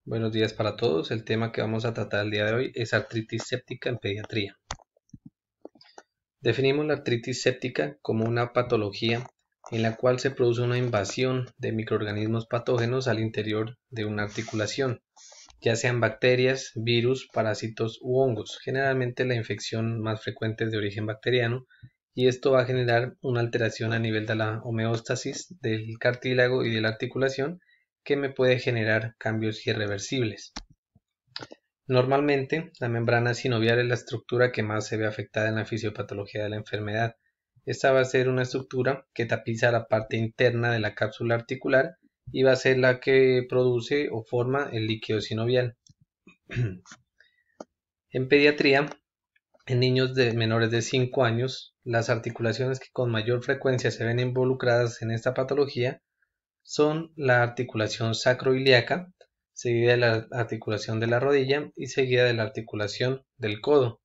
Buenos días para todos. El tema que vamos a tratar el día de hoy es artritis séptica en pediatría. Definimos la artritis séptica como una patología en la cual se produce una invasión de microorganismos patógenos al interior de una articulación, ya sean bacterias, virus, parásitos u hongos. Generalmente la infección más frecuente es de origen bacteriano y esto va a generar una alteración a nivel de la homeostasis del cartílago y de la articulación que me puede generar cambios irreversibles. Normalmente, la membrana sinovial es la estructura que más se ve afectada en la fisiopatología de la enfermedad. Esta va a ser una estructura que tapiza la parte interna de la cápsula articular y va a ser la que produce o forma el líquido sinovial. En pediatría, en niños menores de 5 años, las articulaciones que con mayor frecuencia se ven involucradas en esta patología son la articulación sacroiliaca, seguida de la articulación de la rodilla y seguida de la articulación del codo.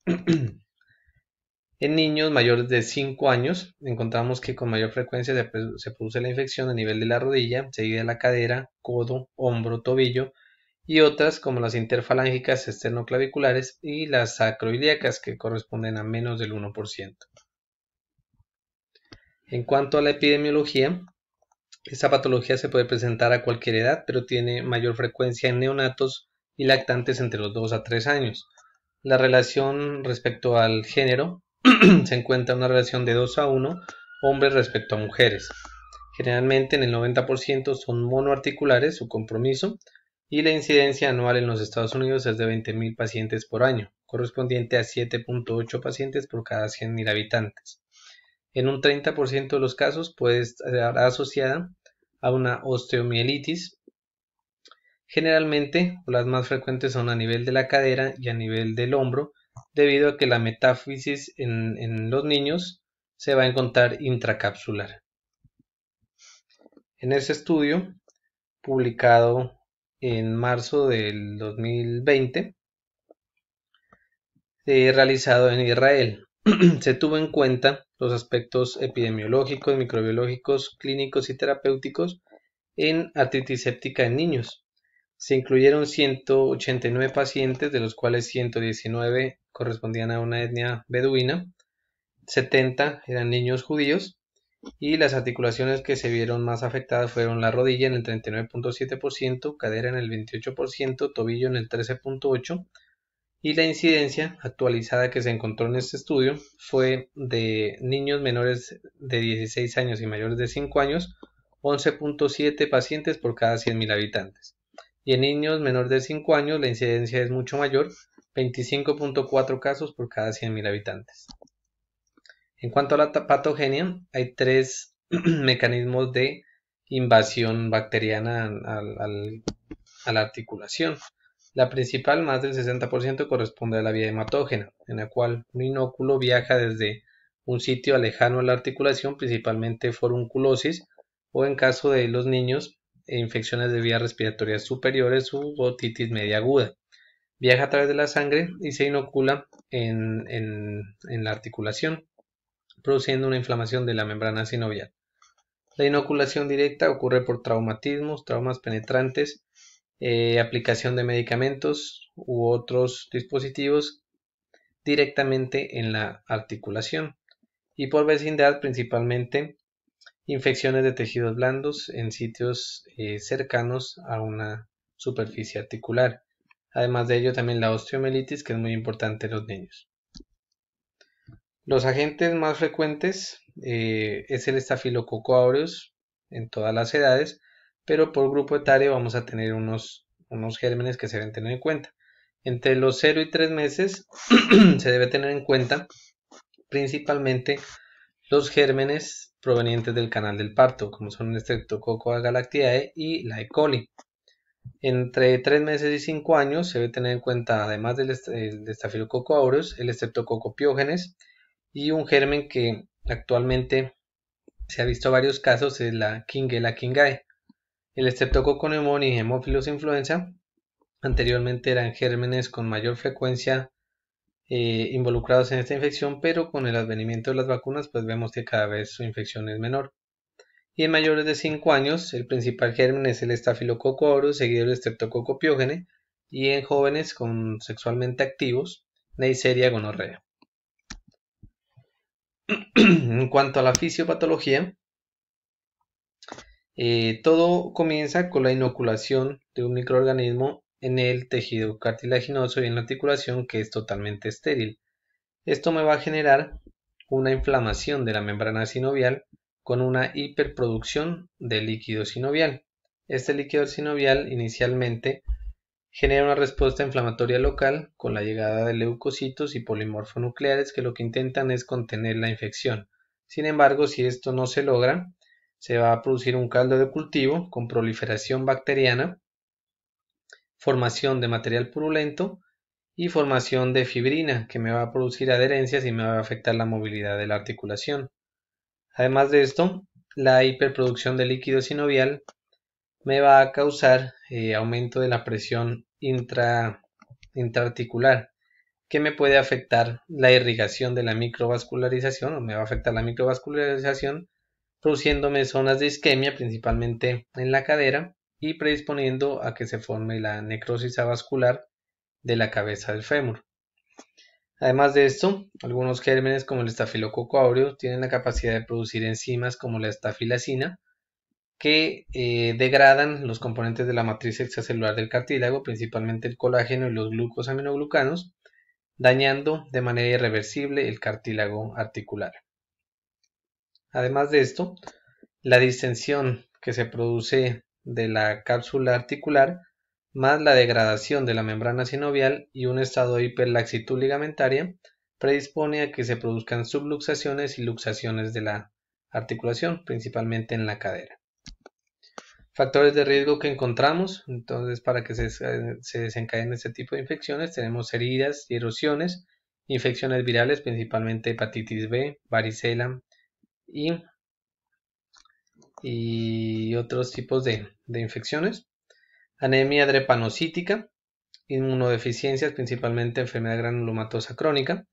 En niños mayores de 5 años encontramos que con mayor frecuencia se produce la infección a nivel de la rodilla, seguida de la cadera, codo, hombro, tobillo y otras como las interfalángicas esternoclaviculares y las sacroiliacas que corresponden a menos del 1%. En cuanto a la epidemiología, esta patología se puede presentar a cualquier edad, pero tiene mayor frecuencia en neonatos y lactantes entre los 2 a 3 años. La relación respecto al género se encuentra una relación de 2 a 1 hombres respecto a mujeres. Generalmente en el 90% son monoarticulares su compromiso y la incidencia anual en los Estados Unidos es de 20.000 pacientes por año, correspondiente a 7.8 pacientes por cada 100.000 habitantes. En un 30% de los casos puede estar asociada a una osteomielitis. Generalmente, las más frecuentes son a nivel de la cadera y a nivel del hombro, debido a que la metáfisis en los niños se va a encontrar intracapsular. En ese estudio, publicado en marzo del 2020, realizado en Israel, se tuvo en cuenta los aspectos epidemiológicos, microbiológicos, clínicos y terapéuticos en artritis séptica en niños. Se incluyeron 189 pacientes, de los cuales 119 correspondían a una etnia beduina, 70 eran niños judíos y las articulaciones que se vieron más afectadas fueron la rodilla en el 39.7%, cadera en el 28%, tobillo en el 13.8%, y la incidencia actualizada que se encontró en este estudio fue de niños menores de 16 años y mayores de 5 años, 11.7 pacientes por cada 100.000 habitantes. Y en niños menores de 5 años la incidencia es mucho mayor, 25.4 casos por cada 100.000 habitantes. En cuanto a la patogenia, hay 3 mecanismos de invasión bacteriana a la articulación. La principal, más del 60%, corresponde a la vía hematógena, en la cual un inóculo viaja desde un sitio lejano a la articulación, principalmente forunculosis, o en caso de los niños, infecciones de vías respiratorias superiores u otitis media aguda. Viaja a través de la sangre y se inocula en la articulación, produciendo una inflamación de la membrana sinovial. La inoculación directa ocurre por traumatismos, traumas penetrantes, aplicación de medicamentos u otros dispositivos directamente en la articulación, y por vecindad principalmente infecciones de tejidos blandos en sitios cercanos a una superficie articular. Además de ello también la osteomielitis, que es muy importante en los niños. Los agentes más frecuentes es el estafilococo aureus en todas las edades, pero por grupo etario vamos a tener unos gérmenes que se deben tener en cuenta. Entre los 0 y 3 meses se debe tener en cuenta principalmente los gérmenes provenientes del canal del parto, como son el Streptococcus agalactiae y la E. coli. Entre 3 meses y 5 años se debe tener en cuenta, además del estafilococo aureus, el Streptococcus pyogenes, y un germen que actualmente se ha visto varios casos es la Shigella kingae. El Streptococcus pneumoniae y Haemophilus influenza anteriormente eran gérmenes con mayor frecuencia involucrados en esta infección, pero con el advenimiento de las vacunas pues vemos que cada vez su infección es menor. y en mayores de 5 años el principal germen es el estafilococo aureus seguido del Streptococcus pyogenes y en jóvenes sexualmente activos Neisseria gonorrea. En cuanto a la fisiopatología, todo comienza con la inoculación de un microorganismo en el tejido cartilaginoso y en la articulación que es totalmente estéril. Esto me va a generar una inflamación de la membrana sinovial con una hiperproducción de líquido sinovial. Este líquido sinovial inicialmente genera una respuesta inflamatoria local con la llegada de leucocitos y polimorfonucleares que lo que intentan es contener la infección. Sin embargo, si esto no se logra, se va a producir un caldo de cultivo con proliferación bacteriana, formación de material purulento y formación de fibrina que me va a producir adherencias y me va a afectar la movilidad de la articulación. Además de esto, la hiperproducción de líquido sinovial me va a causar aumento de la presión intraarticular, que me puede afectar la irrigación de la microvascularización o me va a afectar la microvascularización, produciéndome zonas de isquemia principalmente en la cadera y predisponiendo a que se forme la necrosis avascular de la cabeza del fémur. Además de esto, algunos gérmenes como el estafilococo aureus tienen la capacidad de producir enzimas como la estafilacina que degradan los componentes de la matriz extracelular del cartílago, principalmente el colágeno y los glucosaminoglucanos, dañando de manera irreversible el cartílago articular. Además de esto, la distensión que se produce de la cápsula articular más la degradación de la membrana sinovial y un estado de hiperlaxitud ligamentaria predispone a que se produzcan subluxaciones y luxaciones de la articulación, principalmente en la cadera. Factores de riesgo que encontramos, entonces para que se desencadenen este tipo de infecciones tenemos heridas y erosiones, infecciones virales, principalmente hepatitis B, varicela y otros tipos de infecciones, anemia drepanocítica, inmunodeficiencias, principalmente enfermedad granulomatosa crónica,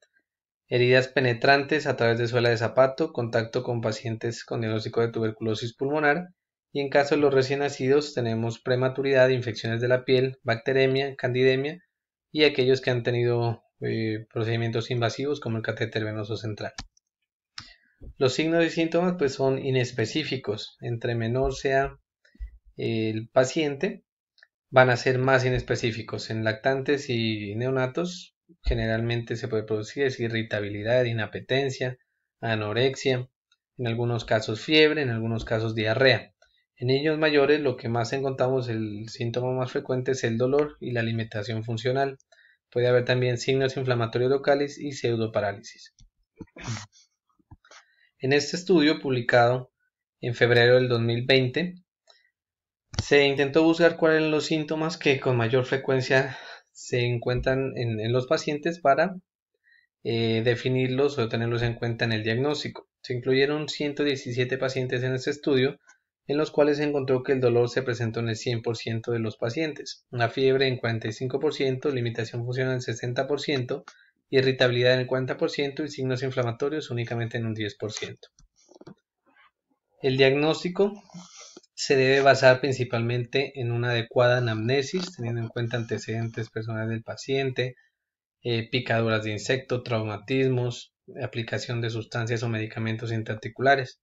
heridas penetrantes a través de suela de zapato, contacto con pacientes con diagnóstico de tuberculosis pulmonar, y en caso de los recién nacidos tenemos prematuridad, infecciones de la piel, bacteremia, candidemia y aquellos que han tenido procedimientos invasivos como el catéter venoso central. Los signos y síntomas pues son inespecíficos, entre menor sea el paciente van a ser más inespecíficos. En lactantes y neonatos generalmente se puede producir irritabilidad, inapetencia, anorexia, en algunos casos fiebre, en algunos casos diarrea. En niños mayores lo que más encontramos, el síntoma más frecuente es el dolor y la limitación funcional. Puede haber también signos inflamatorios locales y pseudoparálisis. En este estudio publicado en febrero del 2020 se intentó buscar cuáles eran los síntomas que con mayor frecuencia se encuentran en los pacientes para definirlos o tenerlos en cuenta en el diagnóstico. Se incluyeron 117 pacientes en este estudio, en los cuales se encontró que el dolor se presentó en el 100% de los pacientes, una fiebre en 45%, limitación funcional en 60%, irritabilidad en el 40% y signos inflamatorios únicamente en un 10%. El diagnóstico se debe basar principalmente en una adecuada anamnesis, teniendo en cuenta antecedentes personales del paciente, picaduras de insecto, traumatismos, aplicación de sustancias o medicamentos intraarticulares,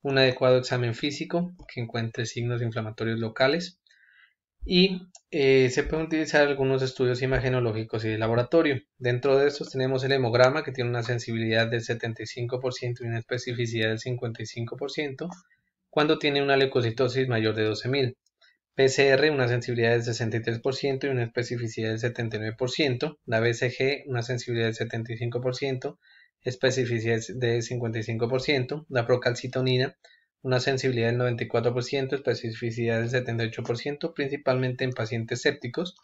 un adecuado examen físico que encuentre signos inflamatorios locales y se pueden utilizar algunos estudios imagenológicos y de laboratorio. Dentro de estos tenemos el hemograma que tiene una sensibilidad del 75% y una especificidad del 55% cuando tiene una leucocitosis mayor de 12.000. PCR una sensibilidad del 63% y una especificidad del 79%, la BCG una sensibilidad del 75%, especificidad del 55%, la procalcitonina una sensibilidad del 94%, especificidad del 78%, principalmente en pacientes sépticos.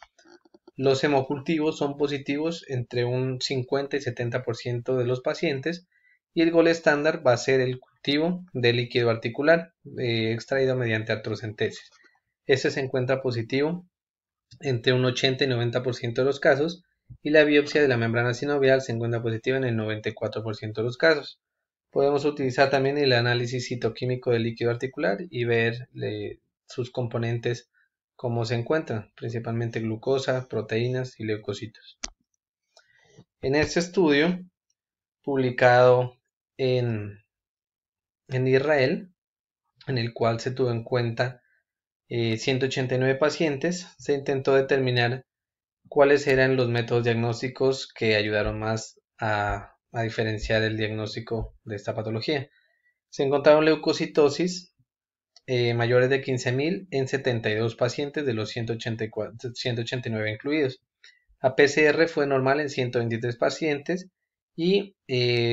Los hemocultivos son positivos entre un 50 y 70% de los pacientes y el gol estándar va a ser el cultivo de líquido articular extraído mediante artrocentesis. Este se encuentra positivo entre un 80 y 90% de los casos y la biopsia de la membrana sinovial se encuentra positiva en el 94% de los casos. Podemos utilizar también el análisis citoquímico del líquido articular y ver sus componentes cómo se encuentran, principalmente glucosa, proteínas y leucocitos. En este estudio, publicado en Israel, en el cual se tuvo en cuenta 189 pacientes, se intentó determinar cuáles eran los métodos diagnósticos que ayudaron más a diferenciar el diagnóstico de esta patología. Se encontraron leucocitosis mayores de 15.000 en 72 pacientes de los 189 incluidos. La PCR fue normal en 123 pacientes y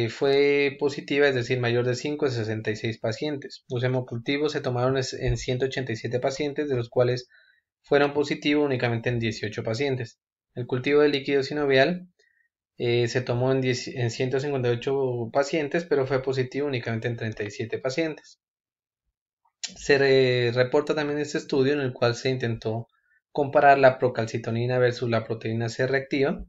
fue positiva, es decir, mayor de 5 en 66 pacientes. Los hemocultivos se tomaron en 187 pacientes, de los cuales fueron positivos únicamente en 18 pacientes. El cultivo de líquido sinovial se tomó en 158 pacientes, pero fue positivo únicamente en 37 pacientes. Se reporta también este estudio en el cual se intentó comparar la procalcitonina versus la proteína C reactiva.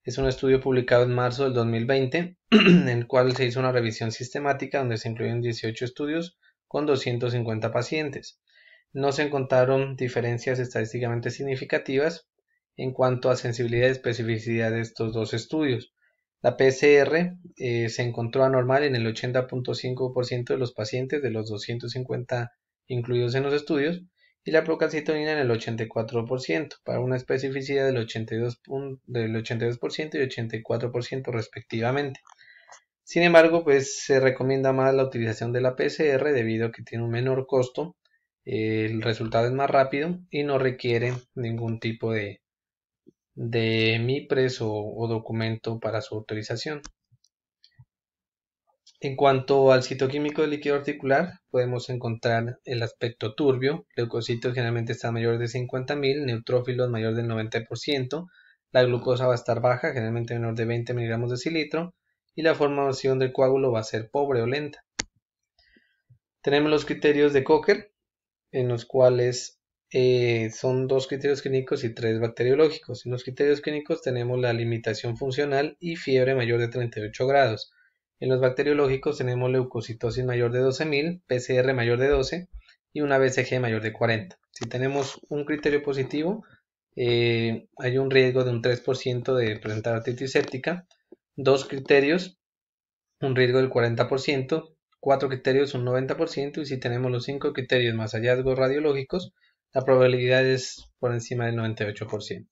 Es un estudio publicado en marzo del 2020, en el cual se hizo una revisión sistemática donde se incluyeron 18 estudios con 250 pacientes. No se encontraron diferencias estadísticamente significativas en cuanto a sensibilidad y especificidad de estos dos estudios. La PCR se encontró anormal en el 80.5% de los pacientes de los 250 incluidos en los estudios y la procalcitonina en el 84%, para una especificidad del 82% y 84% respectivamente. Sin embargo, pues se recomienda más la utilización de la PCR debido a que tiene un menor costo, el resultado es más rápido y no requiere ningún tipo de MIPRES o documento para su autorización. En cuanto al citoquímico del líquido articular, podemos encontrar el aspecto turbio. Leucocitos generalmente están mayores de 50.000, neutrófilos mayor del 90%, la glucosa va a estar baja, generalmente menor de 20 miligramos de decilitro, y la formación del coágulo va a ser pobre o lenta. Tenemos los criterios de Cocker, en los cuales son 2 criterios clínicos y 3 bacteriológicos. En los criterios clínicos tenemos la limitación funcional y fiebre mayor de 38 grados. En los bacteriológicos tenemos leucocitosis mayor de 12.000, PCR mayor de 12 y una BCG mayor de 40. Si tenemos un criterio positivo, hay un riesgo de un 3% de presentar artritis séptica. 2 criterios, un riesgo del 40%. 4 criterios, un 90%. Y si tenemos los 5 criterios más hallazgos radiológicos, la probabilidad es por encima del 98%.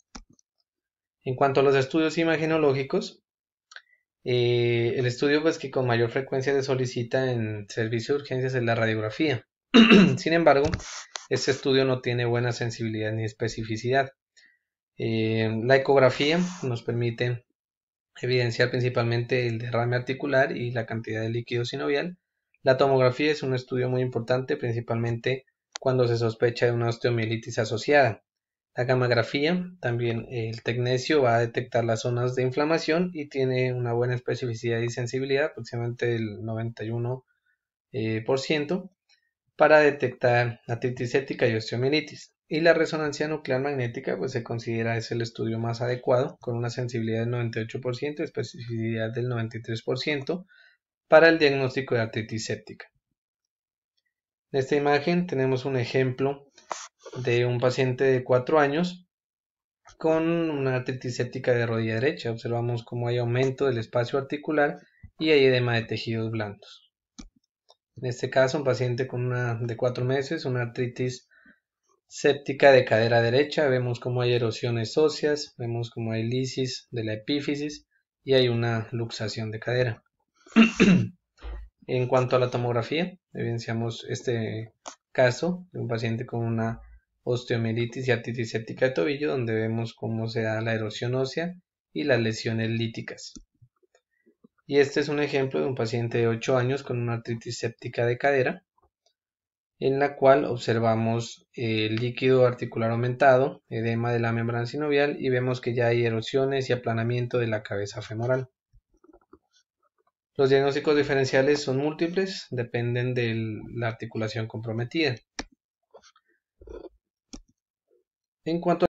En cuanto a los estudios imagenológicos, el estudio pues, que con mayor frecuencia se solicita en servicio de urgencias es la radiografía. Sin embargo, este estudio no tiene buena sensibilidad ni especificidad. La ecografía nos permite evidenciar principalmente el derrame articular y la cantidad de líquido sinovial. La tomografía es un estudio muy importante, principalmente cuando se sospecha de una osteomielitis asociada. La gammagrafía, también el tecnecio va a detectar las zonas de inflamación y tiene una buena especificidad y sensibilidad, aproximadamente del 91%, para detectar artritis séptica y osteomielitis. Y la resonancia nuclear magnética pues se considera es el estudio más adecuado, con una sensibilidad del 98% y especificidad del 93% para el diagnóstico de artritis séptica. En esta imagen tenemos un ejemplo de un paciente de 4 años con una artritis séptica de rodilla derecha. Observamos cómo hay aumento del espacio articular y hay edema de tejidos blandos. En este caso, un paciente de 4 meses, una artritis séptica de cadera derecha. Vemos cómo hay erosiones óseas, vemos cómo hay lisis de la epífisis y hay una luxación de cadera. En cuanto a la tomografía, evidenciamos este caso de un paciente con una osteomielitis y artritis séptica de tobillo, donde vemos cómo se da la erosión ósea y las lesiones líticas. Y este es un ejemplo de un paciente de 8 años con una artritis séptica de cadera, en la cual observamos el líquido articular aumentado, edema de la membrana sinovial y vemos que ya hay erosiones y aplanamiento de la cabeza femoral. Los diagnósticos diferenciales son múltiples, dependen de la articulación comprometida. En cuanto